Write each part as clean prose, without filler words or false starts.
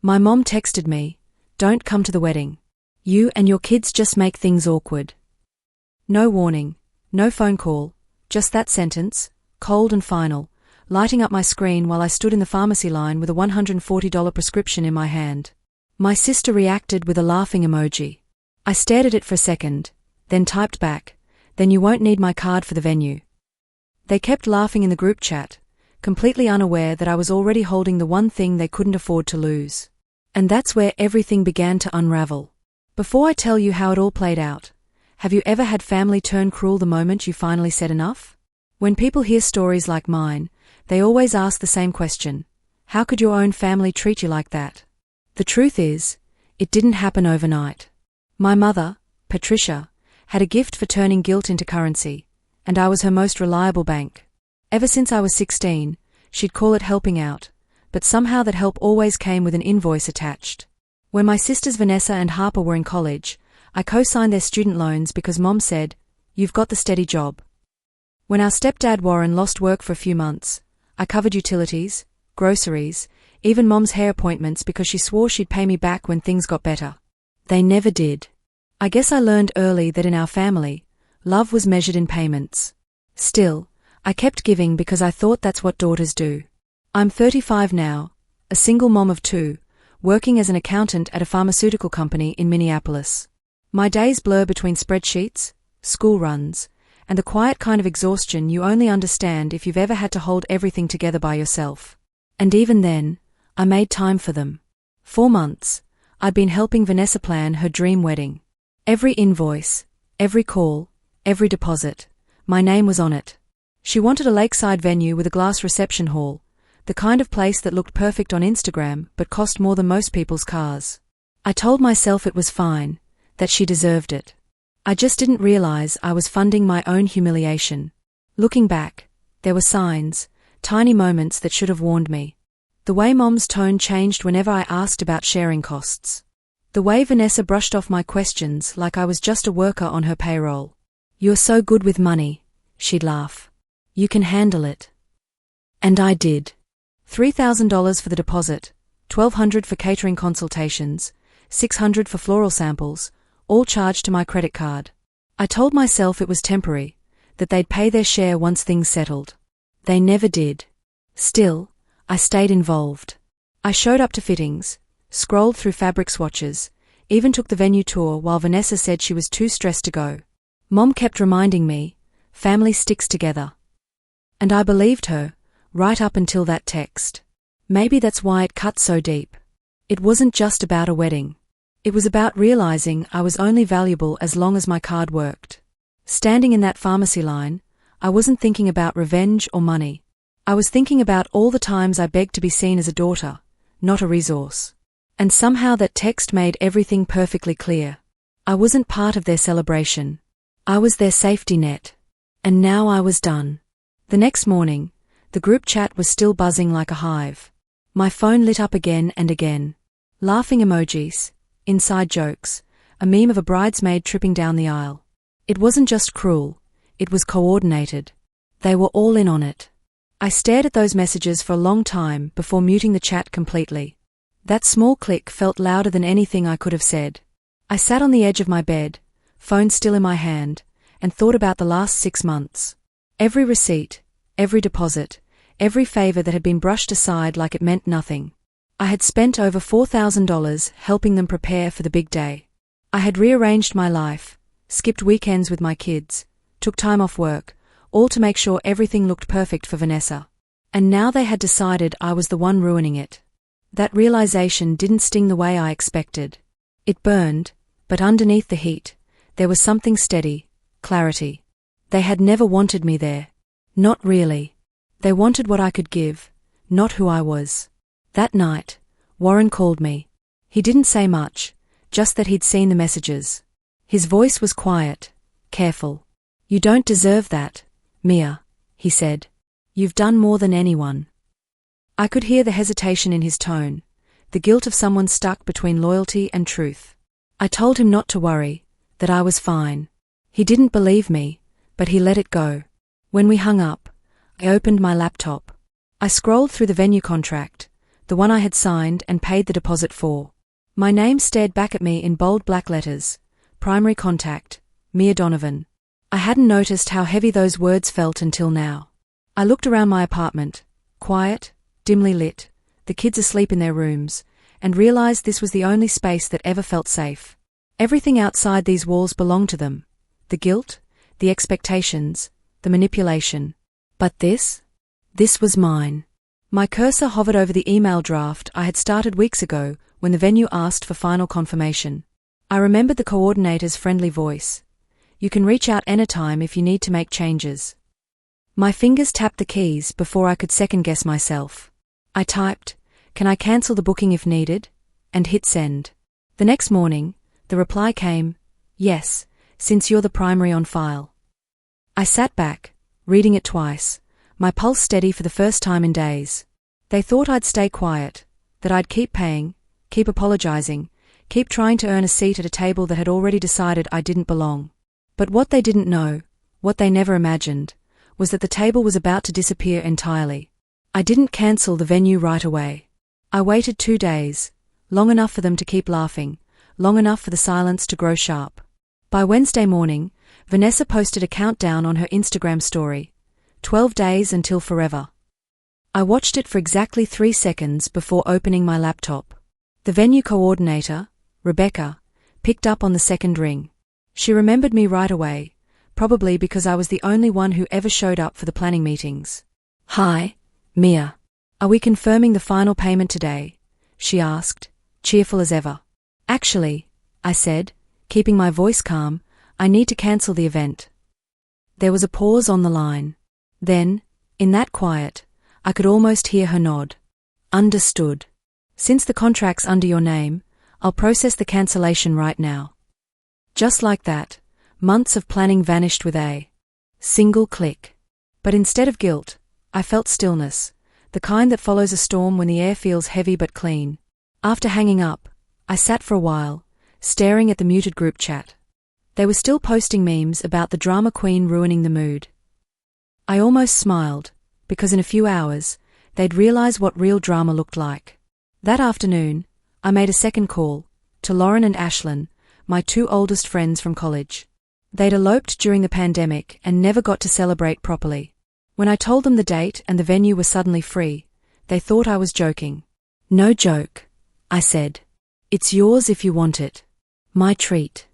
My mom texted me, "Don't come to the wedding. You and your kids just make things awkward." No warning, no phone call, just that sentence, cold and final, lighting up my screen while I stood in the pharmacy line with a $140 prescription in my hand. My sister reacted with a laughing emoji. I stared at it for a second, then typed back, "Then you won't need my card for the venue." They kept laughing in the group chat, completely unaware that I was already holding the one thing they couldn't afford to lose. And that's where everything began to unravel. Before I tell you how it all played out, have you ever had family turn cruel the moment you finally said enough? When people hear stories like mine, they always ask the same question: how could your own family treat you like that? The truth is, it didn't happen overnight. My mother, Patricia, had a gift for turning guilt into currency, and I was her most reliable bank. Ever since I was 16, she'd call it helping out, but somehow that help always came with an invoice attached. When my sisters Vanessa and Harper were in college, I co-signed their student loans because Mom said, "You've got the steady job." When our stepdad Warren lost work for a few months, I covered utilities, groceries, even Mom's hair appointments because she swore she'd pay me back when things got better. They never did. I guess I learned early that in our family, love was measured in payments. Still, I kept giving because I thought that's what daughters do. I'm 35 now, a single mom of 2, working as an accountant at a pharmaceutical company in Minneapolis. My days blur between spreadsheets, school runs, and the quiet kind of exhaustion you only understand if you've ever had to hold everything together by yourself. And even then, I made time for them. 4 months, I'd been helping Vanessa plan her dream wedding. Every invoice, every call, every deposit, my name was on it. She wanted a lakeside venue with a glass reception hall, the kind of place that looked perfect on Instagram but cost more than most people's cars. I told myself it was fine, that she deserved it. I just didn't realize I was funding my own humiliation. Looking back, there were signs, tiny moments that should have warned me. The way Mom's tone changed whenever I asked about sharing costs. The way Vanessa brushed off my questions like I was just a worker on her payroll. "You're so good with money," she'd laugh. "You can handle it." And I did. $3,000 for the deposit, $1,200 for catering consultations, $600 for floral samples, all charged to my credit card. I told myself it was temporary, that they'd pay their share once things settled. They never did. Still, I stayed involved. I showed up to fittings, scrolled through fabric swatches, even took the venue tour while Vanessa said she was too stressed to go. Mom kept reminding me, family sticks together. And I believed her, right up until that text. Maybe that's why it cut so deep. It wasn't just about a wedding. It was about realizing I was only valuable as long as my card worked. Standing in that pharmacy line, I wasn't thinking about revenge or money. I was thinking about all the times I begged to be seen as a daughter, not a resource. And somehow that text made everything perfectly clear. I wasn't part of their celebration. I was their safety net. And now I was done. The next morning, the group chat was still buzzing like a hive. My phone lit up again and again. Laughing emojis, inside jokes, a meme of a bridesmaid tripping down the aisle. It wasn't just cruel, it was coordinated. They were all in on it. I stared at those messages for a long time before muting the chat completely. That small click felt louder than anything I could have said. I sat on the edge of my bed, phone still in my hand, and thought about the last 6 months. Every receipt, every deposit, every favor that had been brushed aside like it meant nothing. I had spent over $4,000 helping them prepare for the big day. I had rearranged my life, skipped weekends with my kids, took time off work, all to make sure everything looked perfect for Vanessa. And now they had decided I was the one ruining it. That realization didn't sting the way I expected. It burned, but underneath the heat, there was something steady, clarity. They had never wanted me there. Not really. They wanted what I could give, not who I was. That night, Warren called me. He didn't say much, just that he'd seen the messages. His voice was quiet, careful. "You don't deserve that, Mia," he said. "You've done more than anyone." I could hear the hesitation in his tone, the guilt of someone stuck between loyalty and truth. I told him not to worry, that I was fine. He didn't believe me, but he let it go. When we hung up, I opened my laptop. I scrolled through the venue contract, the one I had signed and paid the deposit for. My name stared back at me in bold black letters. Primary contact, Mia Donovan. I hadn't noticed how heavy those words felt until now. I looked around my apartment, quiet, dimly lit, the kids asleep in their rooms, and realized this was the only space that ever felt safe. Everything outside these walls belonged to them. The guilt, the expectations, the manipulation. But this was mine. My cursor hovered over the email draft I had started weeks ago when the venue asked for final confirmation. I remembered the coordinator's friendly voice. You can reach out anytime if you need to make changes. My fingers tapped the keys before I could second-guess myself. I typed, "Can I cancel the booking if needed?" and hit send. The next morning, the reply came, "Yes, since you're the primary on file." I sat back, reading it twice, my pulse steady for the first time in days. They thought I'd stay quiet, that I'd keep paying, keep apologizing, keep trying to earn a seat at a table that had already decided I didn't belong. But what they didn't know, what they never imagined, was that the table was about to disappear entirely. I didn't cancel the venue right away. I waited 2 days, long enough for them to keep laughing, long enough for the silence to grow sharp. By Wednesday morning, Vanessa posted a countdown on her Instagram story. 12 days until forever. I watched it for exactly 3 seconds before opening my laptop. The venue coordinator, Rebecca, picked up on the second ring. She remembered me right away, probably because I was the only one who ever showed up for the planning meetings. "Hi, Mia. Are we confirming the final payment today?" she asked, cheerful as ever. "Actually," I said, keeping my voice calm, "I need to cancel the event." There was a pause on the line. Then, in that quiet, I could almost hear her nod. "Understood. Since the contract's under your name, I'll process the cancellation right now." Just like that, months of planning vanished with a single click. But instead of guilt, I felt stillness, the kind that follows a storm when the air feels heavy but clean. After hanging up, I sat for a while, staring at the muted group chat. They were still posting memes about the drama queen ruining the mood. I almost smiled, because in a few hours, they'd realize what real drama looked like. That afternoon, I made a second call, to Lauren and Ashlyn, my 2 oldest friends from college. They'd eloped during the pandemic and never got to celebrate properly. When I told them the date and the venue were suddenly free, they thought I was joking. "No joke," I said. "It's yours if you want it. My treat."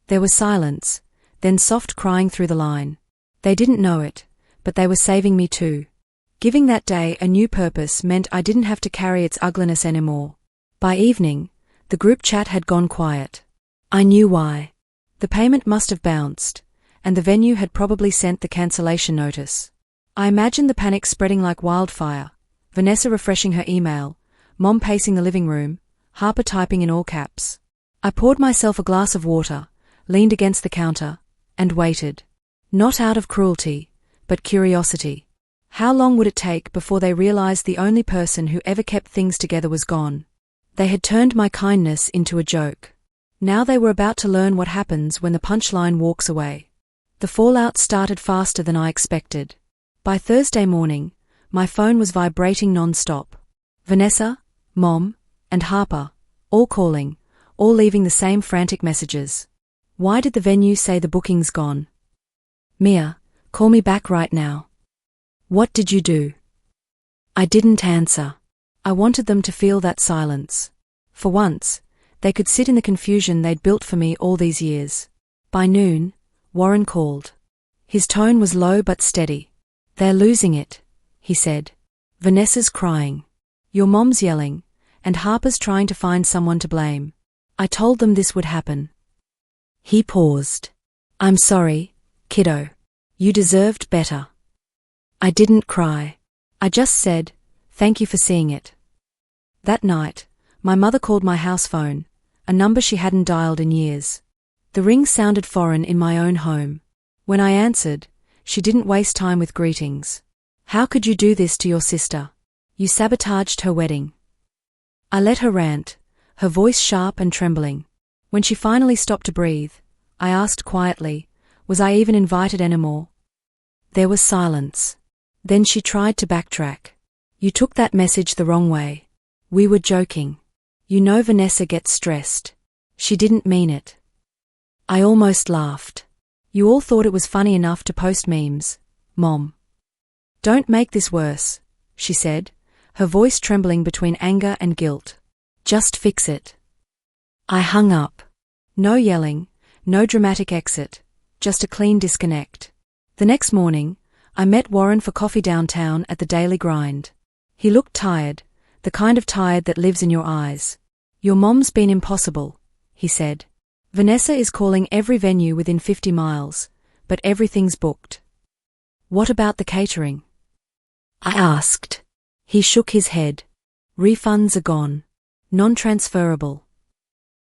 There was silence, then soft crying through the line. They didn't know it, but they were saving me too. Giving that day a new purpose meant I didn't have to carry its ugliness anymore. By evening, the group chat had gone quiet. I knew why. The payment must have bounced, and the venue had probably sent the cancellation notice. I imagined the panic spreading like wildfire, Vanessa refreshing her email, Mom pacing the living room, Harper typing in all caps. I poured myself a glass of water, leaned against the counter, and waited. Not out of cruelty, but curiosity. How long would it take before they realized the only person who ever kept things together was gone? They had turned my kindness into a joke. Now they were about to learn what happens when the punchline walks away. The fallout started faster than I expected. By Thursday morning, my phone was vibrating non-stop. Vanessa, Mom, and Harper, all calling, all leaving the same frantic messages. Why did the venue say the booking's gone? Mia, call me back right now. What did you do? I didn't answer. I wanted them to feel that silence. For once, they could sit in the confusion they'd built for me all these years. By noon, Warren called. His tone was low but steady. "They're losing it," he said. "Vanessa's crying. Your mom's yelling, and Harper's trying to find someone to blame. I told them this would happen." He paused. "I'm sorry, kiddo. You deserved better." I didn't cry. I just said, "Thank you for seeing it." That night, my mother called my house phone, a number she hadn't dialed in years. The ring sounded foreign in my own home. When I answered, she didn't waste time with greetings. "How could you do this to your sister? You sabotaged her wedding." I let her rant, her voice sharp and trembling. When she finally stopped to breathe, I asked quietly, was I even invited anymore? There was silence. Then she tried to backtrack. You took that message the wrong way. We were joking. You know Vanessa gets stressed. She didn't mean it. I almost laughed. You all thought it was funny enough to post memes, Mom. Don't make this worse, she said, her voice trembling between anger and guilt. Just fix it. I hung up. No yelling, no dramatic exit, just a clean disconnect. The next morning, I met Warren for coffee downtown at the Daily Grind. He looked tired, the kind of tired that lives in your eyes. Your mom's been impossible, he said. Vanessa is calling every venue within 50 miles, but everything's booked. What about the catering? I asked. He shook his head. Refunds are gone. Non-transferable.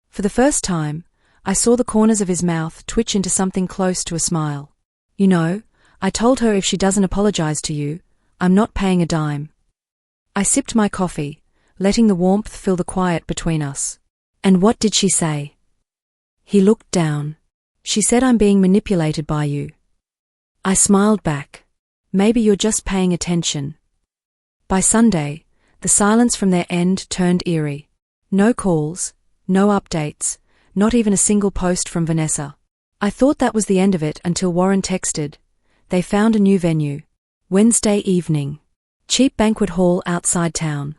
For the first time, I saw the corners of his mouth twitch into something close to a smile. You know, I told her if she doesn't apologize to you, I'm not paying a dime. I sipped my coffee, letting the warmth fill the quiet between us. And what did she say? He looked down. She said I'm being manipulated by you. I smiled back. Maybe you're just paying attention. By Sunday, the silence from their end turned eerie. No calls, no updates, not even a single post from Vanessa. I thought that was the end of it until Warren texted. They found a new venue. Wednesday evening. Cheap banquet hall outside town.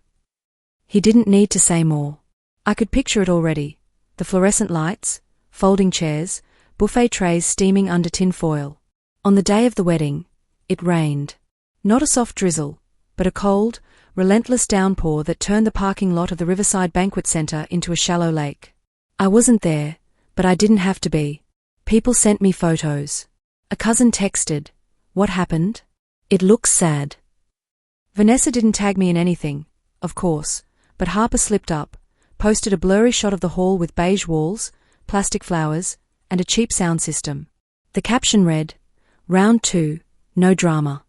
He didn't need to say more. I could picture it already. The fluorescent lights, folding chairs, buffet trays steaming under tin foil. On the day of the wedding, it rained. Not a soft drizzle, but a cold, relentless downpour that turned the parking lot of the Riverside Banquet Center into a shallow lake. I wasn't there, but I didn't have to be. People sent me photos. A cousin texted, "What happened?" It looks sad. Vanessa didn't tag me in anything, of course, but Harper slipped up, posted a blurry shot of the hall with beige walls, plastic flowers, and a cheap sound system. The caption read, "Round 2, no drama."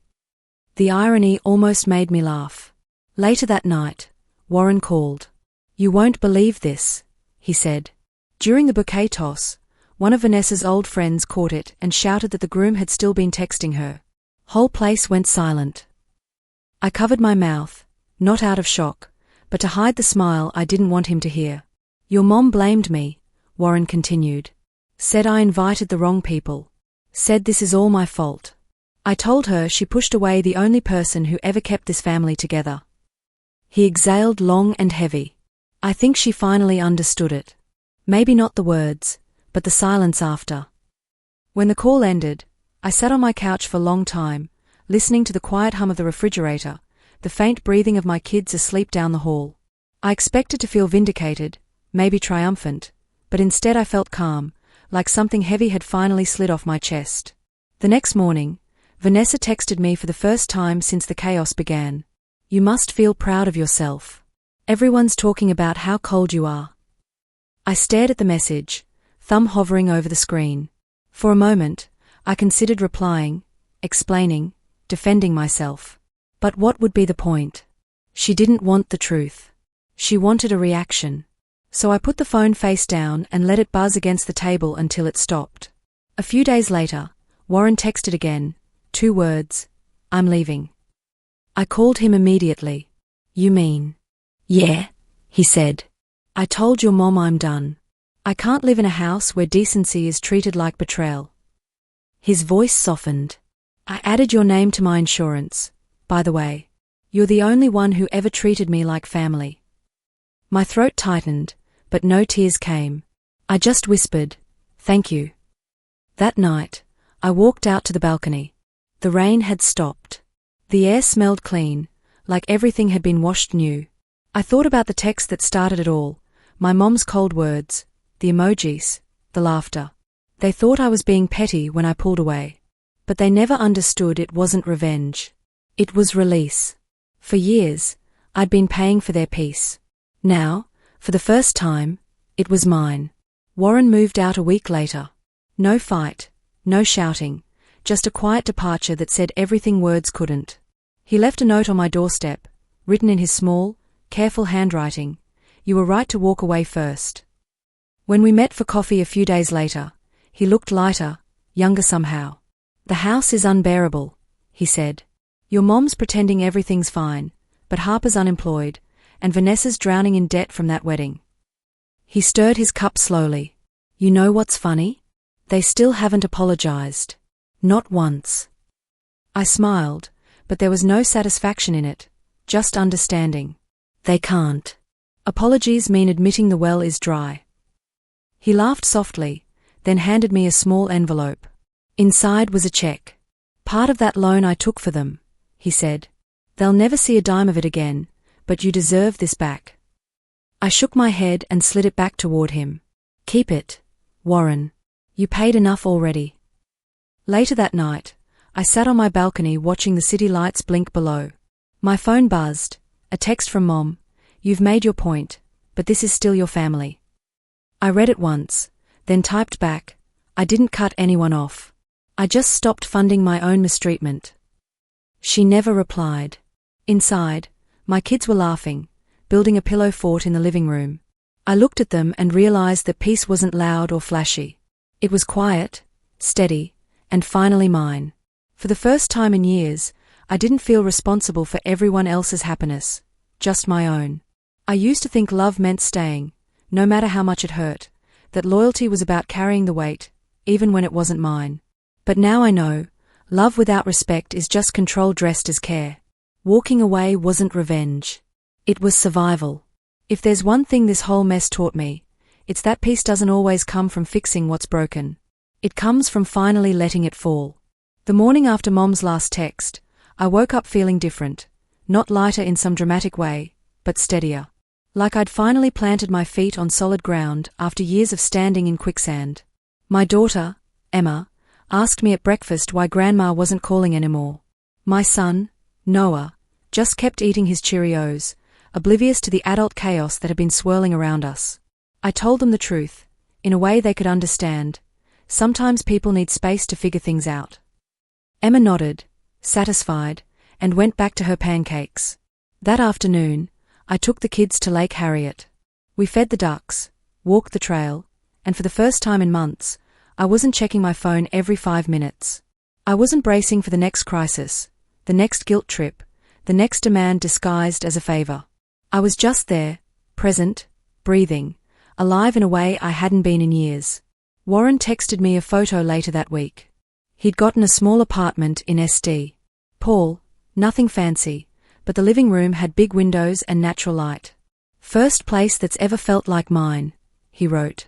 The irony almost made me laugh. Later that night, Warren called. "You won't believe this," he said. During the bouquet toss, one of Vanessa's old friends caught it and shouted that the groom had still been texting her. Whole place went silent. I covered my mouth, not out of shock, but to hide the smile I didn't want him to hear. "Your mom blamed me," Warren continued. "Said I invited the wrong people. Said this is all my fault. I told her she pushed away the only person who ever kept this family together." He exhaled long and heavy. I think she finally understood it. Maybe not the words, but the silence after. When the call ended, I sat on my couch for a long time, listening to the quiet hum of the refrigerator, the faint breathing of my kids asleep down the hall. I expected to feel vindicated, maybe triumphant, but instead I felt calm, like something heavy had finally slid off my chest. The next morning, Vanessa texted me for the first time since the chaos began. "You must feel proud of yourself. Everyone's talking about how cold you are." I stared at the message, thumb hovering over the screen. For a moment, I considered replying, explaining, defending myself. But what would be the point? She didn't want the truth. She wanted a reaction. So I put the phone face down and let it buzz against the table until it stopped. A few days later, Warren texted again, 2 words, "I'm leaving." I called him immediately. "You mean?" "Yeah," he said. "I told your mom I'm done. I can't live in a house where decency is treated like betrayal." His voice softened. "I added your name to my insurance, by the way. You're the only one who ever treated me like family." My throat tightened, but no tears came. I just whispered, "Thank you." That night, I walked out to the balcony. The rain had stopped. The air smelled clean, like everything had been washed new. I thought about the text that started it all, my mom's cold words, the emojis, the laughter. They thought I was being petty when I pulled away. But they never understood it wasn't revenge. It was release. For years, I'd been paying for their peace. Now, for the first time, it was mine. Warren moved out a week later. No fight, no shouting, just a quiet departure that said everything words couldn't. He left a note on my doorstep, written in his small, careful handwriting, "You were right to walk away first." When we met for coffee a few days later, he looked lighter, younger somehow. "The house is unbearable," he said. "Your mom's pretending everything's fine, but Harper's unemployed, and Vanessa's drowning in debt from that wedding. He stirred his cup slowly. You know what's funny? They still haven't apologized. Not once. I smiled, but there was no satisfaction in it, just understanding. They can't. Apologies mean admitting the well is dry. He laughed softly, then handed me a small envelope. Inside was a check. Part of that loan I took for them, he said. They'll never see a dime of it again, but you deserve this back. I shook my head and slid it back toward him. Keep it, Warren. You paid enough already. Later that night, I sat on my balcony watching the city lights blink below. My phone buzzed, a text from Mom. You've made your point, but this is still your family. I read it once, then typed back, I didn't cut anyone off. I just stopped funding my own mistreatment. She never replied. Inside, my kids were laughing, building a pillow fort in the living room. I looked at them and realized that peace wasn't loud or flashy. It was quiet, steady, and finally mine. For the first time in years, I didn't feel responsible for everyone else's happiness, just my own. I used to think love meant staying, no matter how much it hurt, that loyalty was about carrying the weight, even when it wasn't mine. But now I know, love without respect is just control dressed as care. Walking away wasn't revenge. It was survival. If there's one thing this whole mess taught me, it's that peace doesn't always come from fixing what's broken. It comes from finally letting it fall. The morning after Mom's last text, I woke up feeling different, not lighter in some dramatic way, but steadier. Like I'd finally planted my feet on solid ground after years of standing in quicksand. My daughter, Emma, asked me at breakfast why Grandma wasn't calling anymore. My son, Noah, just kept eating his Cheerios, oblivious to the adult chaos that had been swirling around us. I told them the truth, in a way they could understand. Sometimes people need space to figure things out. Emma nodded, satisfied, and went back to her pancakes. That afternoon, I took the kids to Lake Harriet. We fed the ducks, walked the trail, and for the first time in months, I wasn't checking my phone every 5 minutes. I wasn't bracing for the next crisis, the next guilt trip, the next demand disguised as a favor. I was just there, present, breathing, alive in a way I hadn't been in years. Warren texted me a photo later that week. He'd gotten a small apartment in St. Paul, nothing fancy, but the living room had big windows and natural light. First place that's ever felt like mine, he wrote.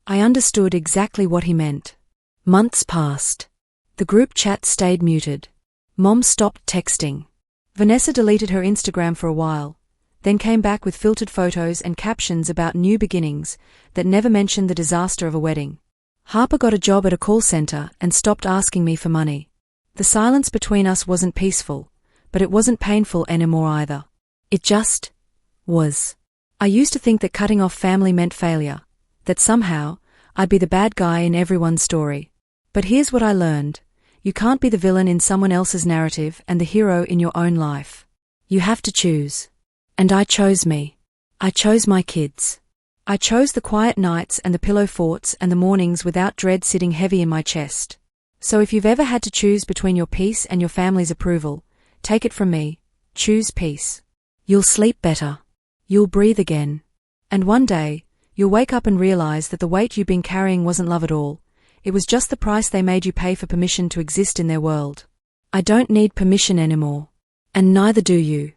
I understood exactly what he meant. Months passed. The group chat stayed muted. Mom stopped texting. Vanessa deleted her Instagram for a while, then came back with filtered photos and captions about new beginnings that never mentioned the disaster of a wedding. Harper got a job at a call center and stopped asking me for money. The silence between us wasn't peaceful, but it wasn't painful anymore either. It just was. I used to think that cutting off family meant failure, that somehow I'd be the bad guy in everyone's story. But here's what I learned. You can't be the villain in someone else's narrative and the hero in your own life. You have to choose. And I chose me. I chose my kids. I chose the quiet nights and the pillow forts and the mornings without dread sitting heavy in my chest. So if you've ever had to choose between your peace and your family's approval, take it from me, choose peace. You'll sleep better. You'll breathe again. And one day, you'll wake up and realize that the weight you've been carrying wasn't love at all. It was just the price they made you pay for permission to exist in their world. I don't need permission anymore. And neither do you.